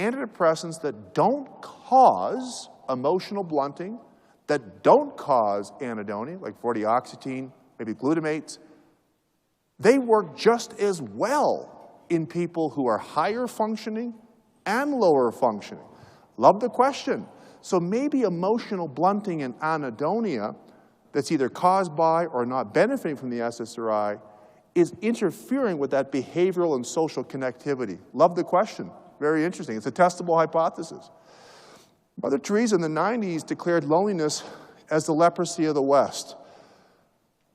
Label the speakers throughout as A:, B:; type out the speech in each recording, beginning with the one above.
A: antidepressants that don't cause emotional blunting, that don't cause anhedonia, like 40-oxytine, maybe glutamates, they work just as well in people who are higher functioning and lower functioning. Love the question. So maybe emotional blunting and anhedonia that's either caused by or not benefiting from the SSRI is interfering with that behavioral and social connectivity. Love the question. Very interesting. It's a testable hypothesis. Mother Teresa in the 90s declared loneliness as the leprosy of the West.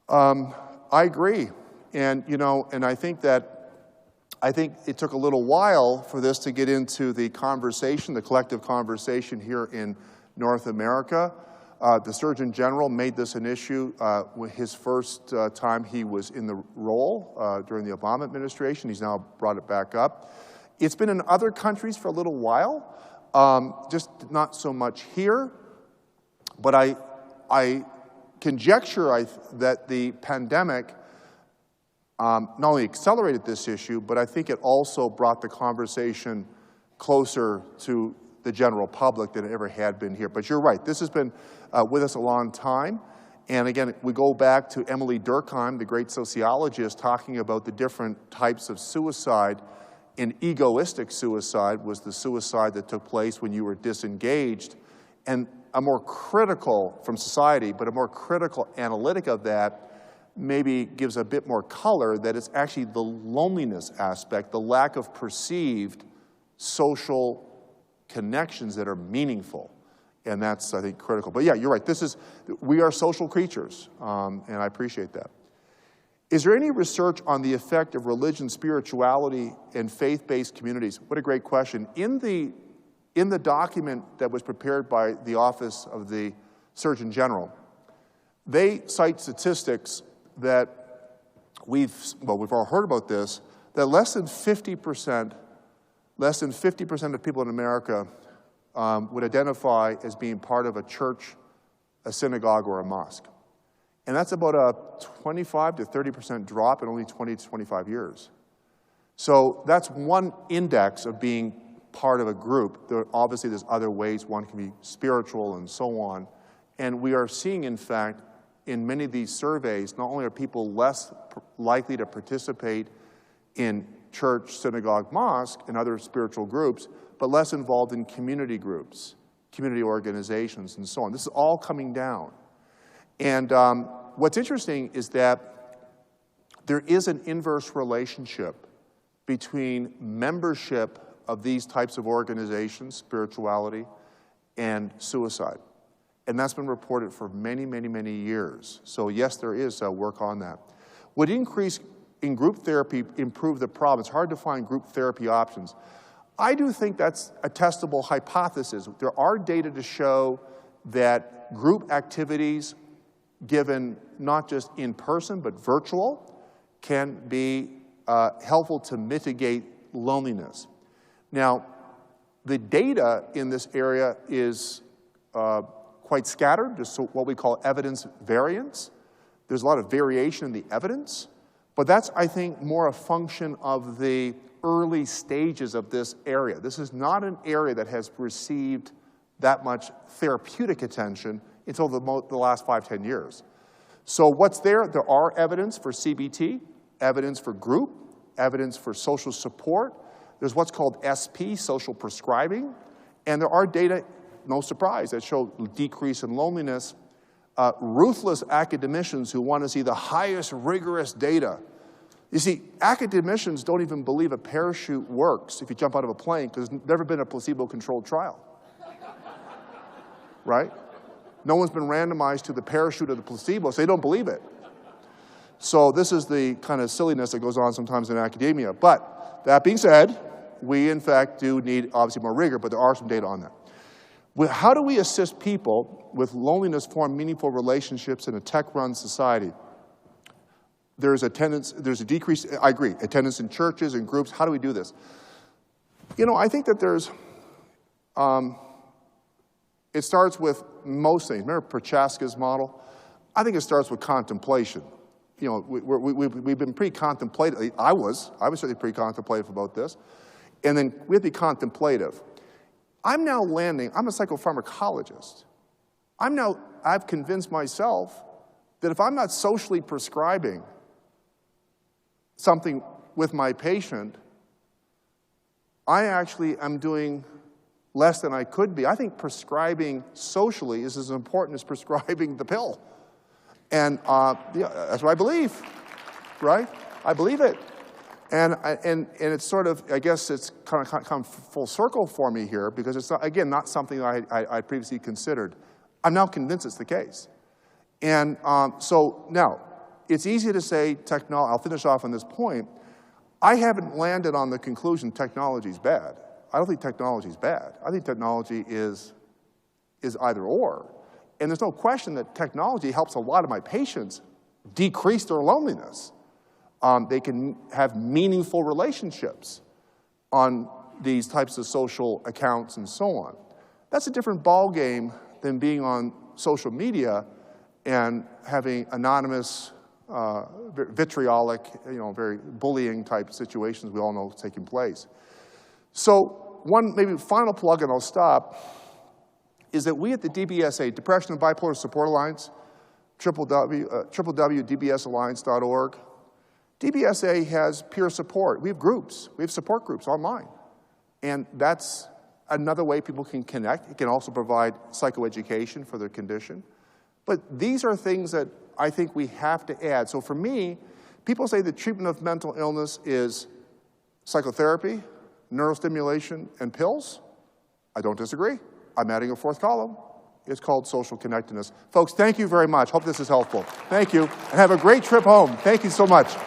A: I agree. And, you know, and I think it took a little while for this to get into the conversation, the collective conversation here in North America. The Surgeon General made this an issue his first time he was in the role during the Obama administration. He's now brought it back up. It's been in other countries for a little while, just not so much here. But I conjecture that the pandemic not only accelerated this issue, but I think it also brought the conversation closer to the general public than it ever had been here. But you're right, this has been with us a long time. And again, we go back to Emily Durkheim, the great sociologist, talking about the different types of suicide. And egoistic suicide was the suicide that took place when you were disengaged. And a more critical, from society, but a more critical analytic of that maybe gives a bit more color that it's actually the loneliness aspect, the lack of perceived social connections that are meaningful. And that's, I think, critical. But yeah, you're right. We are social creatures, and I appreciate that. Is there any research on the effect of religion, spirituality, and faith-based communities? What a great question. In the document that was prepared by the Office of the Surgeon General, they cite statistics that we've all heard about this, that less than 50% of people in America would identify as being part of a church, a synagogue, or a mosque. And that's about a 25 to 30% drop in only 20 to 25 years. So that's one index of being part of a group. Obviously, there's other ways one can be spiritual and so on. And we are seeing, in fact, in many of these surveys, not only are people less likely to participate in church, synagogue, mosque, and other spiritual groups, but less involved in community groups, community organizations, and so on. This is all coming down. And what's interesting is that there is an inverse relationship between membership of these types of organizations, spirituality, and suicide. And that's been reported for many, many, many years. So yes, there is work on that. Would increase in group therapy improve the problem? It's hard to find group therapy options. I do think that's a testable hypothesis. There are data to show that group activities, given not just in person but virtual, can be helpful to mitigate loneliness. Now, the data in this area is quite scattered. There's what we call evidence variance. There's a lot of variation in the evidence, but that's, I think, more a function of the early stages of this area. This is not an area that has received that much therapeutic attention until the last 5-10 years. So what's there? There are evidence for CBT, evidence for group, evidence for social support. There's what's called SP, social prescribing, and there are data, no surprise, that show decrease in loneliness. Ruthless academicians who want to see the highest rigorous data. You see, academicians don't even believe a parachute works if you jump out of a plane because there's never been a placebo-controlled trial. Right? No one's been randomized to the parachute or the placebo, so they don't believe it. So this is the kind of silliness that goes on sometimes in academia. But that being said, we in fact do need obviously more rigor, but there are some data on that. How do we assist people with loneliness form meaningful relationships in a tech-run society? There's a decrease, I agree, attendance in churches and groups. How do we do this? You know, I think that there's, it starts with most things. Remember Prochaska's model? I think it starts with contemplation. You know, we've been pretty contemplative. I was certainly pretty contemplative about this. And then we have to be contemplative. I'm now landing, I'm a psychopharmacologist. I've convinced myself that if I'm not socially prescribing something with my patient, I actually am doing less than I could be. I think prescribing socially is as important as prescribing the pill. And yeah, that's what I believe, right? I believe it. And it's sort of, I guess it's kind of come full circle for me here, because it's, not, again, not something I previously considered. I'm now convinced it's the case. And so now, it's easy to say technology. I'll finish off on this point. I haven't landed on the conclusion technology is bad. I don't think technology is bad. I think technology is either or. And there's no question that technology helps a lot of my patients decrease their loneliness. They can have meaningful relationships on these types of social accounts and so on. That's a different ballgame than being on social media and having anonymous, vitriolic, very bullying type situations we all know taking place. So one maybe final plug, and I'll stop, is that we at the DBSA, Depression and Bipolar Support Alliance, www.dbsalliance.org, DBSA has peer support. We have groups. We have support groups online. And that's another way people can connect. It can also provide psychoeducation for their condition. But these are things that I think we have to add. So for me, people say the treatment of mental illness is psychotherapy, neurostimulation, and pills. I don't disagree. I'm adding a fourth column. It's called social connectedness. Folks, thank you very much. Hope this is helpful. Thank you, and have a great trip home. Thank you so much.